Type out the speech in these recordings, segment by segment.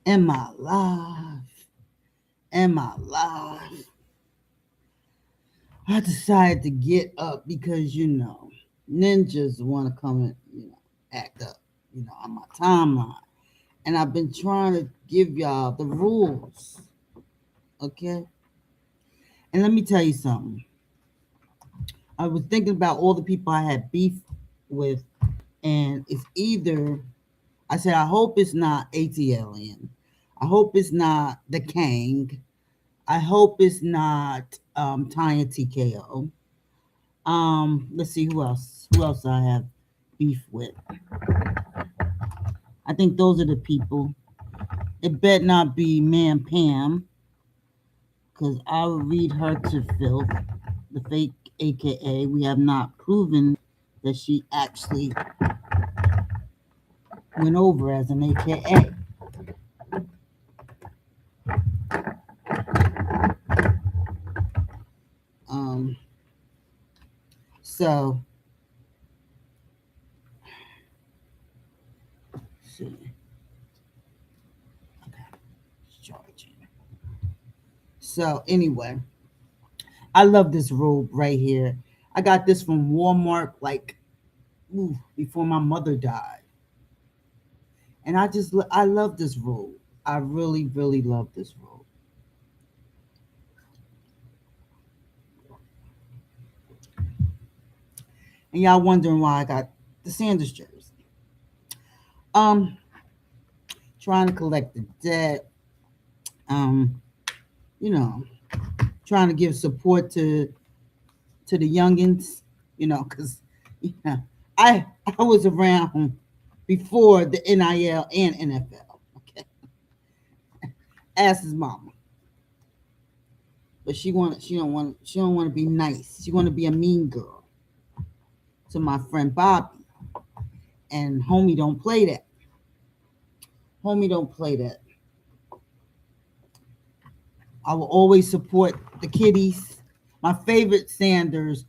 Am I live? Am I live? I decided to get up because ninjas want to come and act up, on my timeline, and I've been trying to give y'all the rules, okay? And let me tell you something. I was thinking about all the people I had beef with, and it's either I said I hope it's not ATLN, I hope it's not the Kang, I hope it's not Tanya TKO. Let's see who else. Who else I have beef with? I think those are the people. It bet not be Man Pam, because I will read her to filth. The fake AKA. We have not proven that she actually went over as an AKA. Um, so let's see. Okay, it's charging. So anyway, I love this robe right here. I got this from Walmart like before my mother died, and I love this robe. I really really love this robe. And y'all wondering why I got the Sanders jersey. Um, Trying to collect the debt. Um, you know, Trying to give support to the youngins. Because yeah, I was around before the NIL and NFL. Okay, ask his mama, but she don't want to be nice. She want to be a mean girl to my friend Bobby, and homie don't play that. Homie don't play that. I will always support the kiddies. My favorite Sanders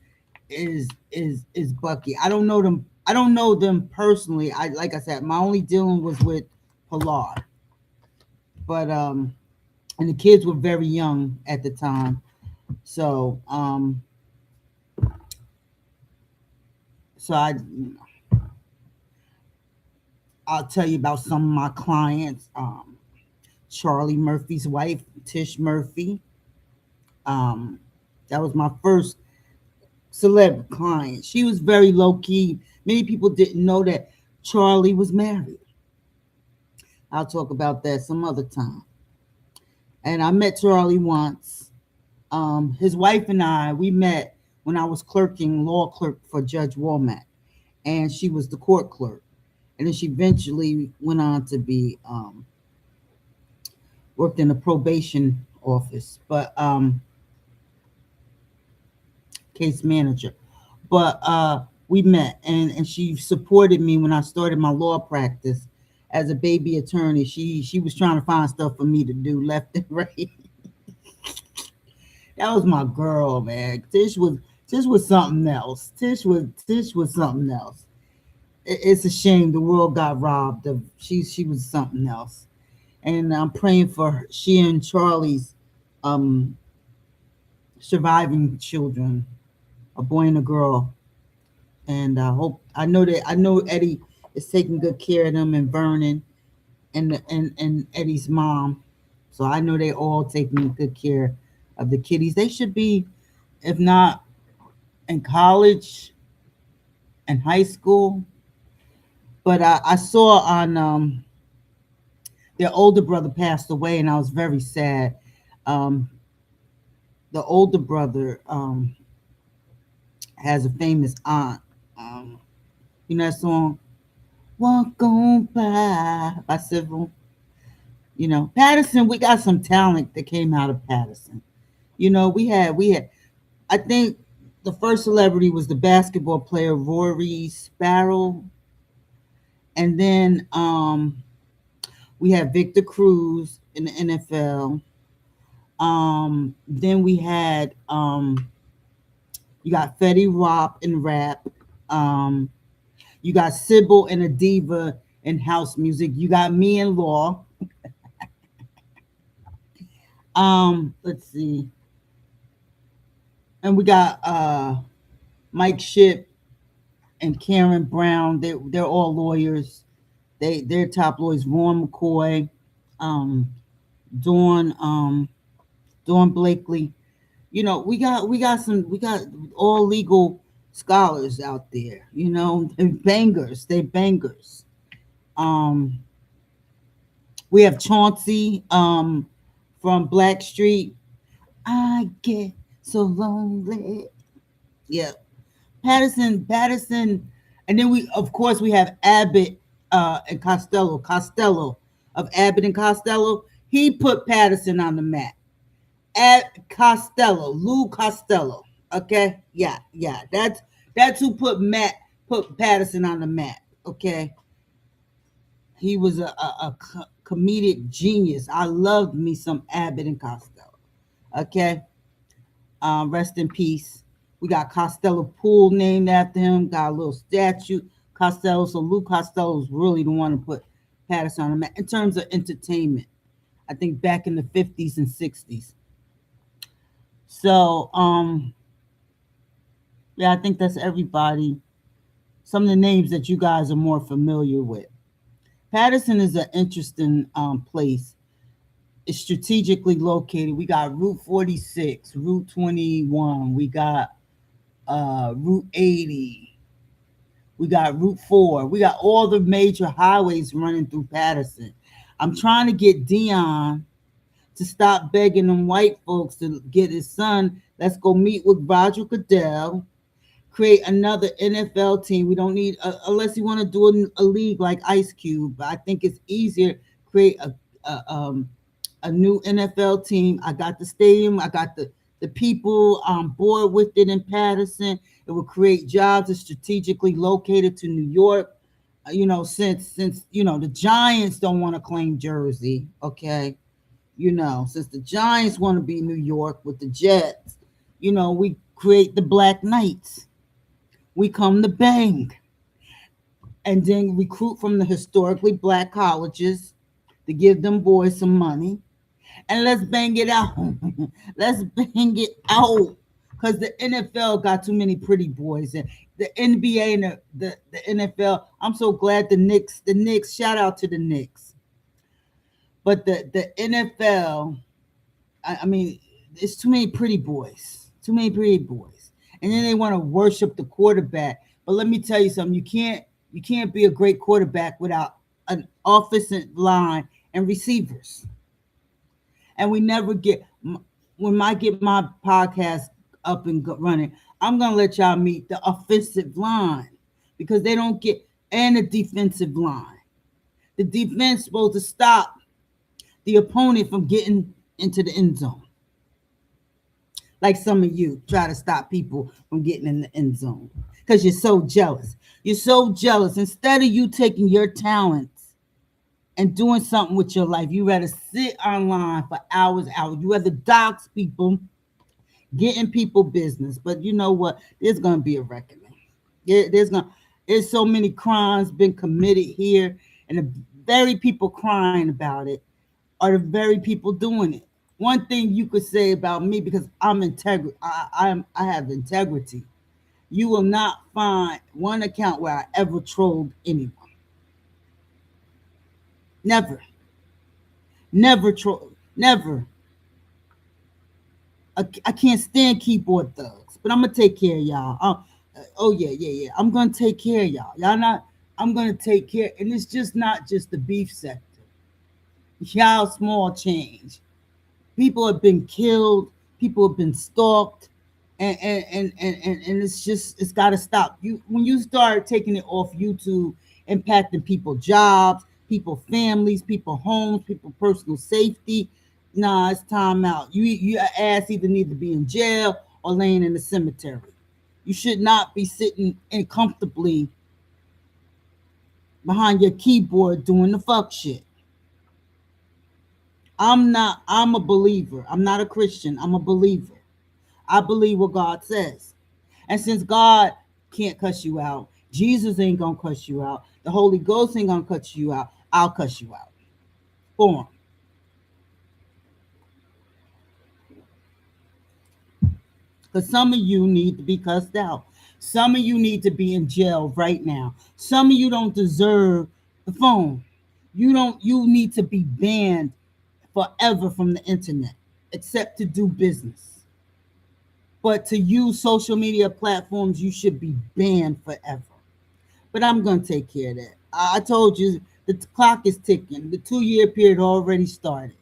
is Bucky. I don't know them. I don't know them personally. I like I said, my only dealing was with Pilar, but and the kids were very young at the time. So so I'll tell you about some of my clients. Charlie Murphy's wife, Tish Murphy. Um, that was my first celeb client. She was very low key. Many people didn't know that Charlie was married. I'll talk about that some other time. And I met Charlie once. His wife and we met when I was clerking, law clerk for Judge Womack, and she was the court clerk. And then she eventually went on to be worked in the probation office, but case manager. But we met, and she supported me when I started my law practice as a baby attorney. She was trying to find stuff for me to do left and right. That was my girl, man. Tish was something else. Tish was something else. It's a shame the world got robbed of. She was something else, and I'm praying for her, she and Charlie's um surviving children, a boy and a girl. And I know Eddie is taking good care of them, and Vernon and Eddie's mom. So I know they all taking good care of the kiddies. They should be, if not in college and high school. But I saw on their older brother passed away, and I was very sad. Um, the older brother has a famous aunt. Um, you know that song, "Walk on by Civil." Patterson. We got some talent that came out of Patterson. We had. I think the first celebrity was the basketball player Rory Sparrow, and then we had Victor Cruz in the NFL. Then we had you got Fetty Wap in rap. Um, you got Sybil and a diva in house music. You got me in law. Let's see. And we got Mike Ship and Karen Brown. They're all lawyers. They're top lawyers. Vaughn McCoy, um, Dawn Dawn Blakely. We got all legal scholars out there. They're bangers. They bangers. Um, we have Chauncey from Blackstreet. I get so lonely. Yeah, Patterson, and then we of course we have Abbott and Costello of Abbott and Costello. He put Patterson on the map. At Costello, Lou Costello. Okay, yeah, that's who put Patterson on the map. Okay, he was a comedic genius. I loved me some Abbott and Costello. Okay, rest in peace. We got Costello Pool named after him. Got a little statue. Costello. So Lou Costello was really the one to put Patterson on the map in terms of entertainment. I think back in the 50s and 60s. So yeah, I think that's everybody. Some of the names that you guys are more familiar with. Patterson is an interesting place. It's strategically located. We got Route 46, Route 21. We got Route 80. We got Route 4. We got all the major highways running through Patterson. I'm trying to get Dion to stop begging them white folks to get his son. Let's go meet with Roger Goodell, create another NFL team. We don't need, unless you want to do a league like Ice Cube. But I think it's easier create a new NFL team. I got the stadium. I got the people on board with it in Patterson. It will create jobs that's strategically located to New York. Since the Giants don't want to claim Jersey. Okay, since the Giants want to be New York with the Jets, we create the Black Knights. We come to bang and then recruit from the historically black colleges to give them boys some money. And let's bang it out. Let's bang it out. Because the NFL got too many pretty boys. And the NBA and the NFL, I'm so glad the Knicks, shout out to the Knicks. But the NFL, I mean, it's too many pretty boys. Too many pretty boys. And then they want to worship the quarterback. But let me tell you something. You can't be a great quarterback without an offensive line and receivers. And we never get when I get my podcast up and running. I'm gonna let y'all meet the offensive line because they don't get and the defensive line. The defense is supposed to stop the opponent from getting into the end zone. Like some of you try to stop people from getting in the end zone because you're so jealous. You're so jealous. Instead of you taking your talents and doing something with your life, you rather sit online for hours. You rather dox people, get in people business. But you know what? There's gonna be a reckoning. There's so many crimes been committed here, and the very people crying about it are the very people doing it. One thing you could say about me, because I have integrity. You will not find one account where I ever trolled anyone. Never, never troll, never. I can't stand keyboard thugs, but I'm gonna take care of y'all. Oh yeah. I'm gonna take care of y'all. Y'all not. I'm gonna take care, and it's just not just the beef sector. Y'all small change. People have been killed. People have been stalked, and it's got to stop. You when you start taking it off YouTube, impacting people jobs, people families, people homes, people personal safety. Nah, it's time out. Your ass either need to be in jail or laying in the cemetery. You should not be sitting uncomfortably behind your keyboard doing the fuck shit. I'm a believer. I'm not a Christian. I'm a believer. I believe what God says. And since God can't cuss you out, Jesus ain't gonna cuss you out, the Holy Ghost ain't gonna cuss you out, I'll cuss you out. Boom. Because some of you need to be cussed out. Some of you need to be in jail right now. Some of you don't deserve the phone. You need to be banned forever from the internet, except to do business. But to use social media platforms, you should be banned forever. But I'm gonna take care of that. I told you the clock is ticking. The 2 year period already started.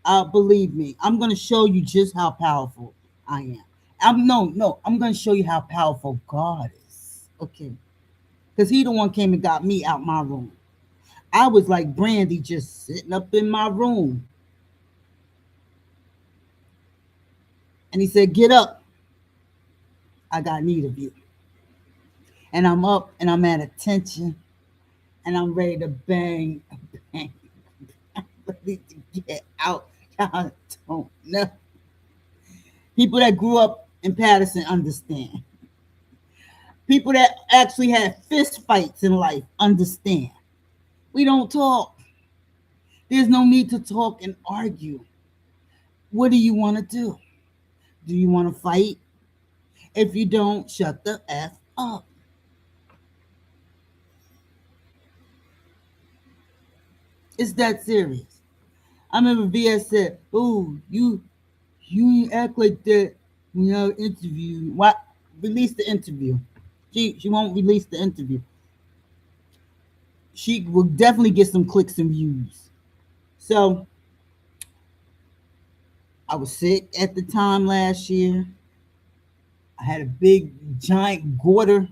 Believe me, I'm gonna show you just how powerful I am. I'm gonna show you how powerful God is. Okay, because He the one came and got me out my room. I was like Brandy, just sitting up in my room, and He said, "Get up. I got need of you." And I'm up, and I'm at attention, and I'm ready to bang, bang. I'm ready to get out. Y'all don't know. People that grew up in Patterson understand. People that actually had fist fights in life understand. We don't talk. There's no need to talk and argue. What do you want to do? Do you want to fight? If you don't, shut the F up. It's that serious. I remember VS said, "Oh, you act like that when you have interview. What? Release the interview." She won't release the interview. She will definitely get some clicks and views. So I was sick at the time last year. I had a big giant goiter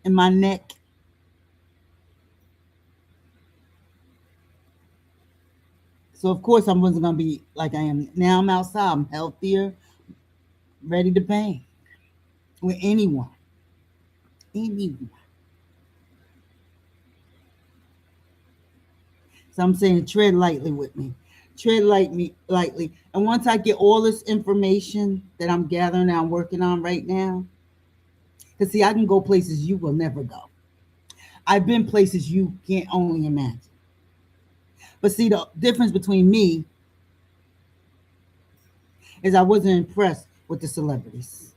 in my neck. So of course I wasn't gonna be like I am now. I'm outside. I'm healthier, ready to bang with anyone. Anyone. So I'm saying tread lightly with me. Tread lightly. And once I get all this information that I'm gathering and I'm working on right now, because see, I can go places you will never go. I've been places you can't only imagine. But see, the difference between me is I wasn't impressed with the celebrities.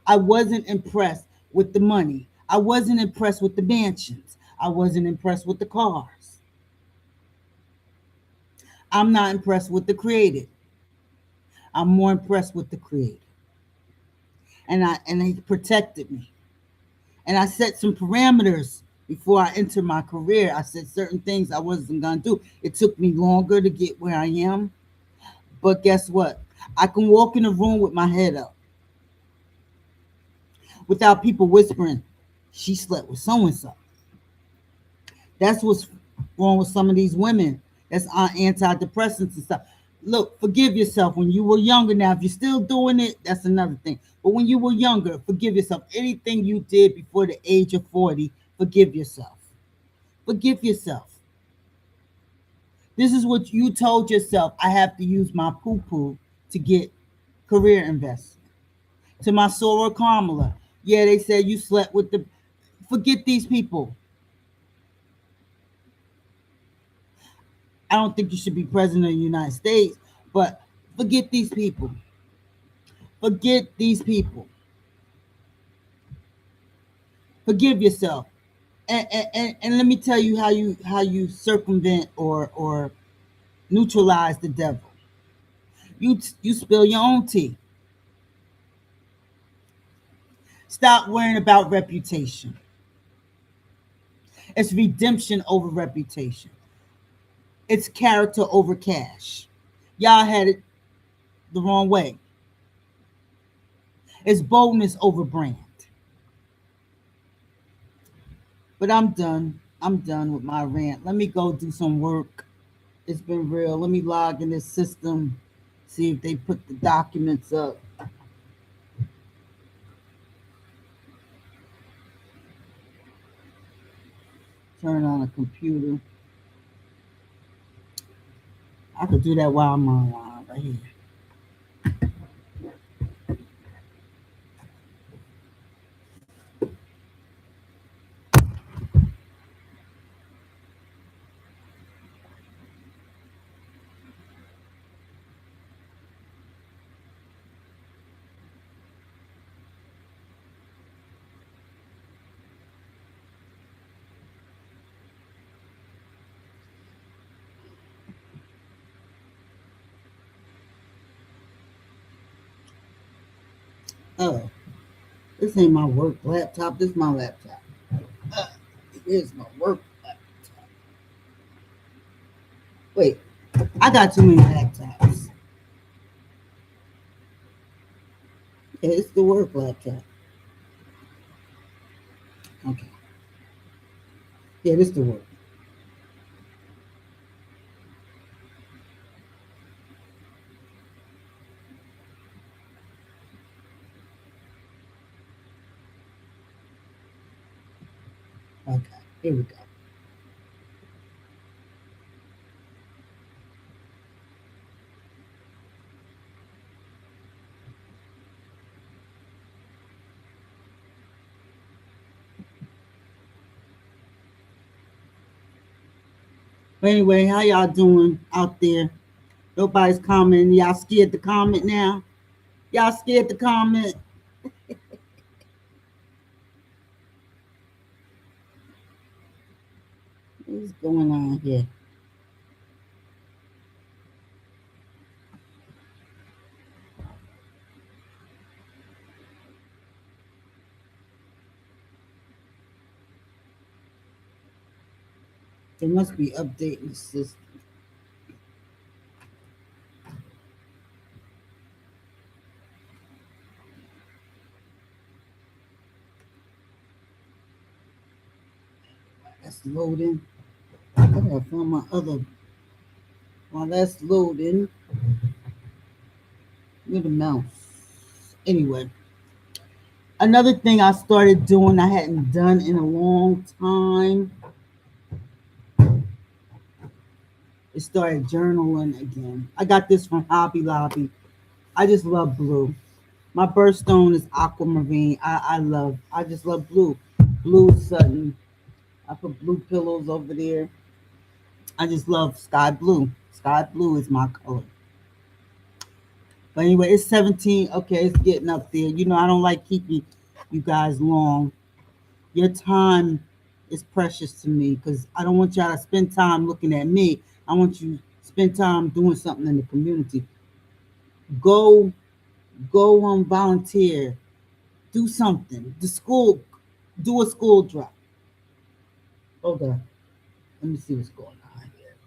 I wasn't impressed with the money. I wasn't impressed with the mansions. I wasn't impressed with the cars. I'm not impressed with the created. I'm more impressed with the creator. And they protected me. And I set some parameters before I entered my career. I said certain things I wasn't gonna do. It took me longer to get where I am. But guess what? I can walk in a room with my head up without people whispering, she slept with so and so. That's what's wrong with some of these women that's on antidepressants and stuff. Look, forgive yourself when you were younger. Now, if you're still doing it, that's another thing. But when you were younger, forgive yourself. Anything you did before the age of 40, forgive yourself. Forgive yourself. This is what you told yourself. I have to use my poo poo to get career investment. To my soror Kamala, yeah, they said you slept with the. Forget these people. I don't think you should be president of the United States, but forget these people. Forget these people. Forgive yourself. And let me tell you how you circumvent or neutralize the devil. You spill your own tea. Stop worrying about reputation. It's redemption over reputation. It's character over cash. Y'all had it the wrong way. It's boldness over brand. But I'm done. I'm done with my rant. Let me go do some work. It's been real. Let me log in this system, see if they put the documents up. Turn on a computer. I could do that while I'm online right here. Oh, this ain't my work laptop. This is my laptop. Uh, Here's my work laptop. Wait, I got too many laptops. Yeah, it's the work laptop. Okay. Yeah, this the work. Okay, here we go. But anyway, how y'all doing out there? Nobody's commenting. Y'all scared to comment now? Y'all scared to comment? What's going on here? They must be updating the system. That's loading. I gotta find my other. While that's loading, with the mouse. Anyway, another thing I started doing I hadn't done in a long time is started journaling again. I got this from Hobby Lobby. I just love blue. My birthstone is aquamarine. I just love blue. Blue is Sutton. I put blue pillows over there. I just love sky blue. Sky blue is my color. But anyway, it's 17. Okay, it's getting up there. You know, I don't like keeping you guys long. Your time is precious to me because I don't want y'all to spend time looking at me. I want you to spend time doing something in the community. Go, go on volunteer. Do something. The school, do a school drop. Hold on. Let me see what's going on here.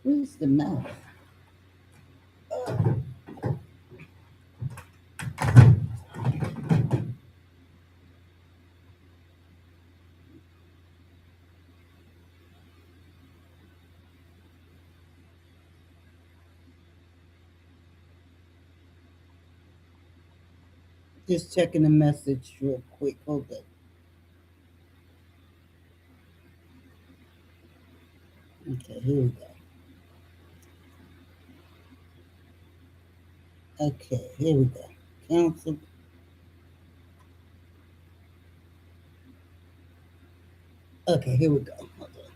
Where's the mouse? Just checking the message real quick. Hold on. Okay, here we go. Okay, here we go. Council. Okay, here we go. Hold on.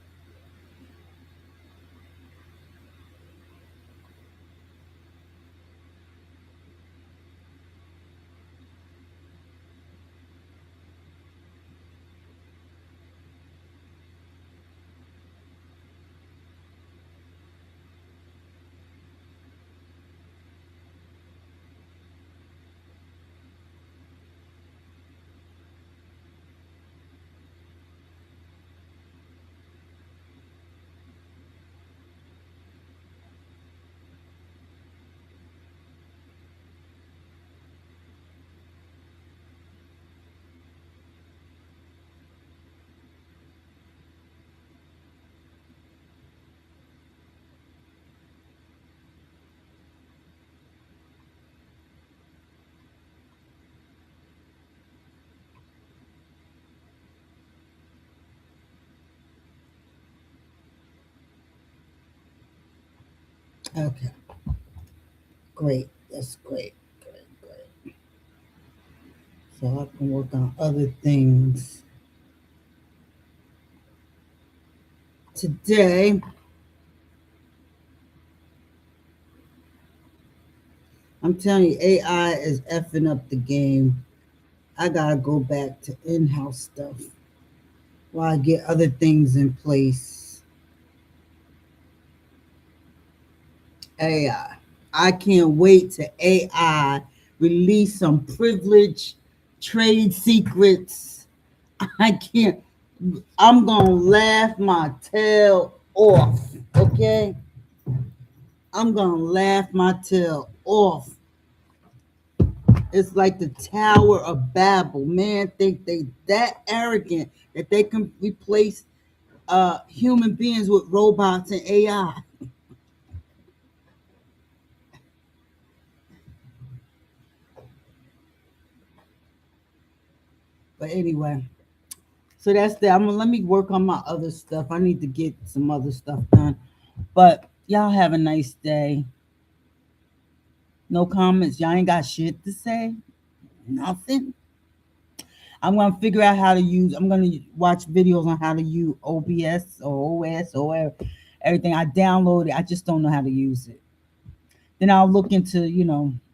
Okay, great. That's great. Great, great. So I can work on other things. Today, I'm telling you, AI is effing up the game. I gotta go back to in-house stuff while I get other things in place. AI. I can't wait to AI release some privileged trade secrets. I can't. I'm gonna laugh my tail off. Okay, I'm gonna laugh my tail off. It's like the Tower of Babel. Man, think they that arrogant that they can replace human beings with robots and AI. But anyway, so that's that. I'm gonna let me work on my other stuff. I need to get some other stuff done. But y'all have a nice day. No comments. Y'all ain't got shit to say. Nothing. I'm gonna figure out how to use. I'm gonna watch videos on how to use OBS or OS or everything. I downloaded. I just don't know how to use it. Then I'll look into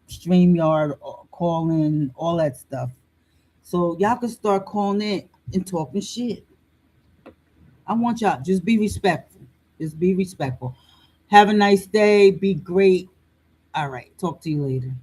StreamYard, call in, all that stuff. So y'all can start calling in and talking shit. I want y'all just be respectful. Just be respectful. Have a nice day. Be great. All right. Talk to you later.